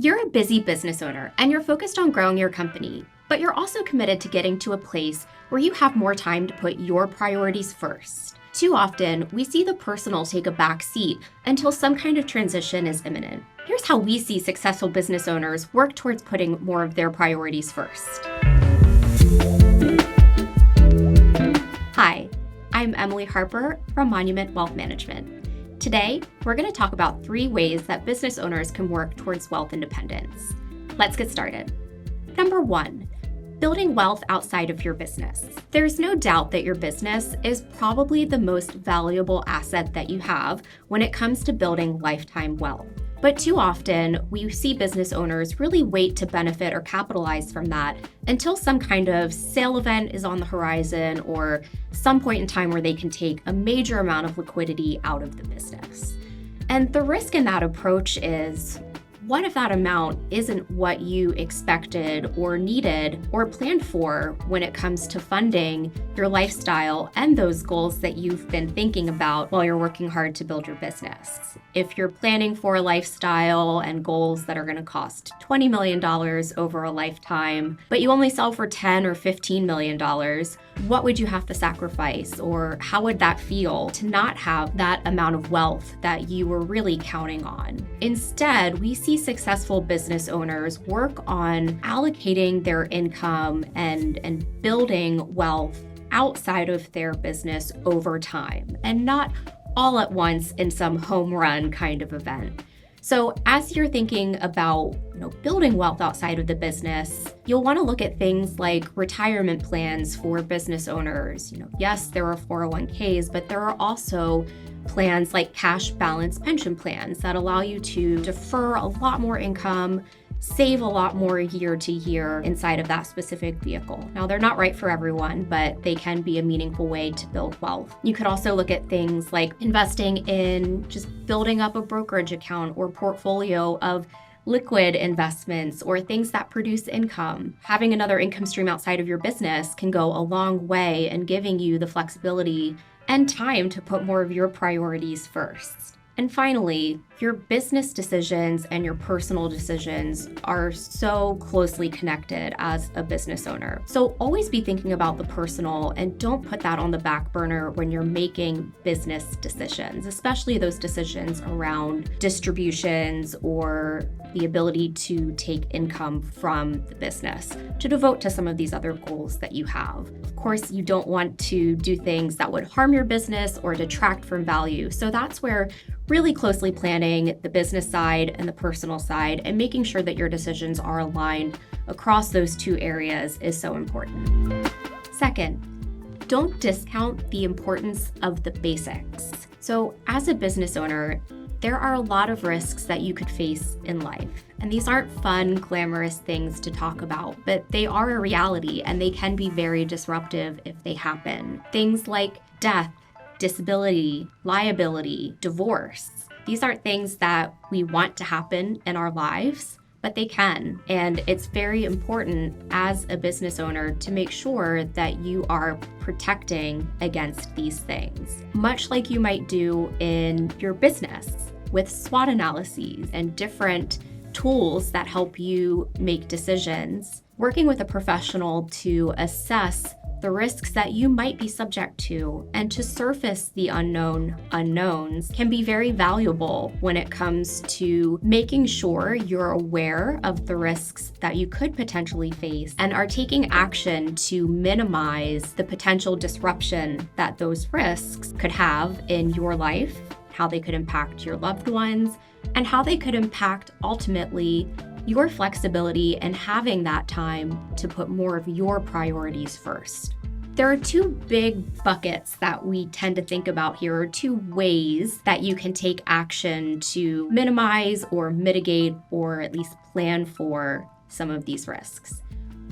You're a busy business owner and you're focused on growing your company, but you're also committed to getting to a place where you have more time to put your priorities first. Too often, we see the personal take a back seat until some kind of transition is imminent. Here's how we see successful business owners work towards putting more of their priorities first. Hi, I'm Emily Harper from Monument Wealth Management. Today, we're going to talk about 3 ways that business owners can work towards wealth independence. Let's get started. Number 1, building wealth outside of your business. There's no doubt that your business is probably the most valuable asset that you have when it comes to building lifetime wealth. But too often, we see business owners really wait to benefit or capitalize from that until some kind of sale event is on the horizon or some point in time where they can take a major amount of liquidity out of the business. And the risk in that approach is, what if that amount isn't what you expected or needed or planned for when it comes to funding your lifestyle and those goals that you've been thinking about while you're working hard to build your business? If you're planning for a lifestyle and goals that are going to cost $20 million over a lifetime, but you only sell for $10 or $15 million, what would you have to sacrifice, or how would that feel to not have that amount of wealth that you were really counting on? Instead, we see successful business owners work on allocating their income and building wealth outside of their business over time, and not all at once in some home run kind of event. So as you're thinking about building wealth outside of the business, you'll want to look at things like retirement plans for business owners. Yes, there are 401ks, but there are also plans like cash balance pension plans that allow you to defer a lot more income, save a lot more year to year inside of that specific vehicle. Now, they're not right for everyone, but they can be a meaningful way to build wealth. You could also look at things like investing in just building up a brokerage account or portfolio of liquid investments or things that produce income. Having another income stream outside of your business can go a long way in giving you the flexibility and time to put more of your priorities first. And finally, your business decisions and your personal decisions are so closely connected as a business owner. So always be thinking about the personal and don't put that on the back burner when you're making business decisions, especially those decisions around distributions or the ability to take income from the business to devote to some of these other goals that you have. Of course, you don't want to do things that would harm your business or detract from value. So that's where really closely planning the business side and the personal side and making sure that your decisions are aligned across those 2 areas is so important. Second, don't discount the importance of the basics. So as a business owner, there are a lot of risks that you could face in life. And these aren't fun, glamorous things to talk about, but they are a reality and they can be very disruptive if they happen. Things like death, disability, liability, divorce. These aren't things that we want to happen in our lives, but they can. And it's very important as a business owner to make sure that you are protecting against these things, much like you might do in your business with SWOT analyses and different tools that help you make decisions. Working with a professional to assess the risks that you might be subject to and to surface the unknown unknowns can be very valuable when it comes to making sure you're aware of the risks that you could potentially face and are taking action to minimize the potential disruption that those risks could have in your life, how they could impact your loved ones, and how they could impact ultimately your flexibility and having that time to put more of your priorities first. There are 2 big buckets that we tend to think about here, or 2 ways that you can take action to minimize or mitigate or at least plan for some of these risks.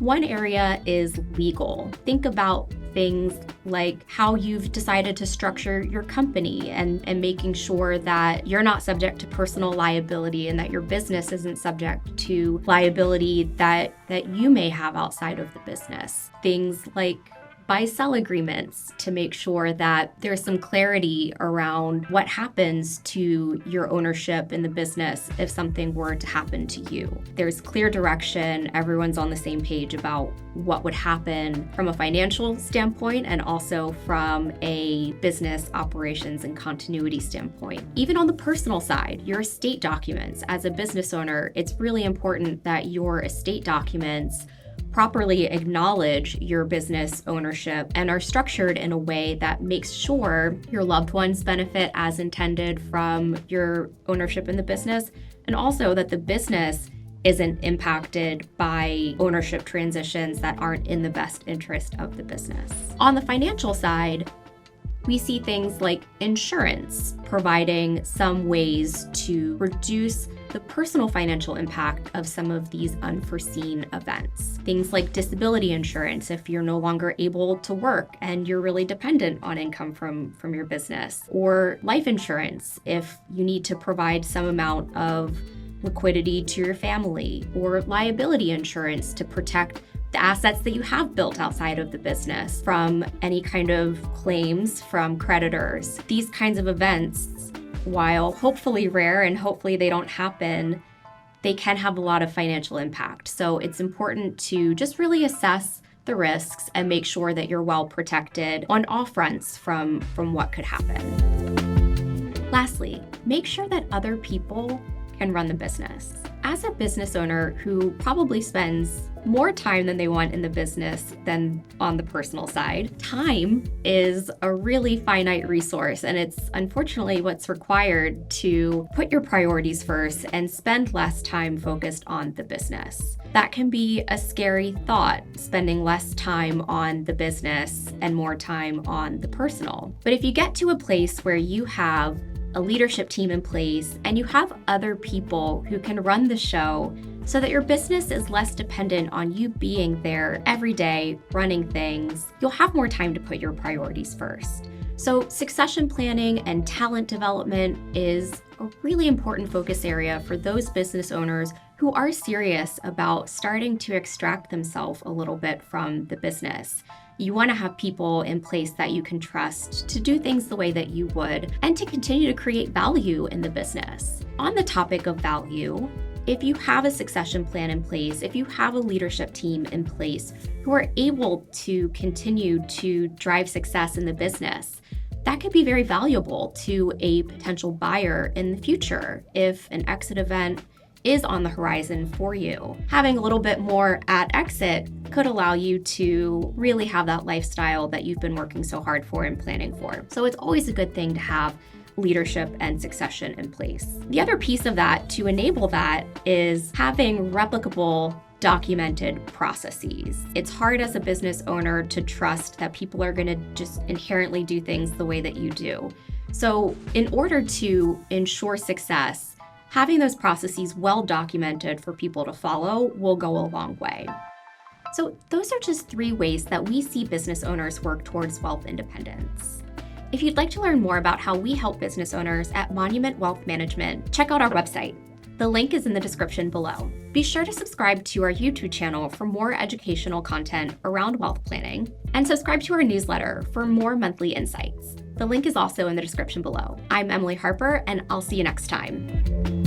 One area is legal. Think about things like how you've decided to structure your company and making sure that you're not subject to personal liability and that your business isn't subject to liability that you may have outside of the business. Things like buy-sell agreements to make sure that there's some clarity around what happens to your ownership in the business if something were to happen to you. There's clear direction, everyone's on the same page about what would happen from a financial standpoint and also from a business operations and continuity standpoint. Even on the personal side, your estate documents. As a business owner, it's really important that your estate documents properly acknowledge your business ownership and are structured in a way that makes sure your loved ones benefit as intended from your ownership in the business, and also that the business isn't impacted by ownership transitions that aren't in the best interest of the business. On the financial side, we see things like insurance providing some ways to reduce the personal financial impact of some of these unforeseen events. Things like disability insurance if you're no longer able to work and you're really dependent on income from your business, or life insurance if you need to provide some amount of liquidity to your family, or liability insurance to protect the assets that you have built outside of the business from any kind of claims from creditors. These kinds of events, while hopefully rare and hopefully they don't happen, they can have a lot of financial impact. So it's important to just really assess the risks and make sure that you're well protected on all fronts from what could happen. Lastly, make sure that other people can run the business. As a business owner who probably spends more time than they want in the business than on the personal side, time is a really finite resource, and it's unfortunately what's required to put your priorities first and spend less time focused on the business. That can be a scary thought, spending less time on the business and more time on the personal. But if you get to a place where you have a leadership team in place and you have other people who can run the show so that your business is less dependent on you being there every day running things, you'll have more time to put your priorities first. So succession planning and talent development is a really important focus area for those business owners who are serious about starting to extract themselves a little bit from the business. You want to have people in place that you can trust to do things the way that you would and to continue to create value in the business. On the topic of value, if you have a succession plan in place, if you have a leadership team in place who are able to continue to drive success in the business, that could be very valuable to a potential buyer in the future if an exit event is on the horizon for you. Having a little bit more at exit could allow you to really have that lifestyle that you've been working so hard for and planning for. So it's always a good thing to have leadership and succession in place. The other piece of that to enable that is having replicable documented processes. It's hard as a business owner to trust that people are going to just inherently do things the way that you do. So in order to ensure success, having those processes well documented for people to follow will go a long way. So those are just 3 ways that we see business owners work towards wealth independence. If you'd like to learn more about how we help business owners at Monument Wealth Management, check out our website. The link is in the description below. Be sure to subscribe to our YouTube channel for more educational content around wealth planning, and subscribe to our newsletter for more monthly insights. The link is also in the description below. I'm Emily Harper, and I'll see you next time.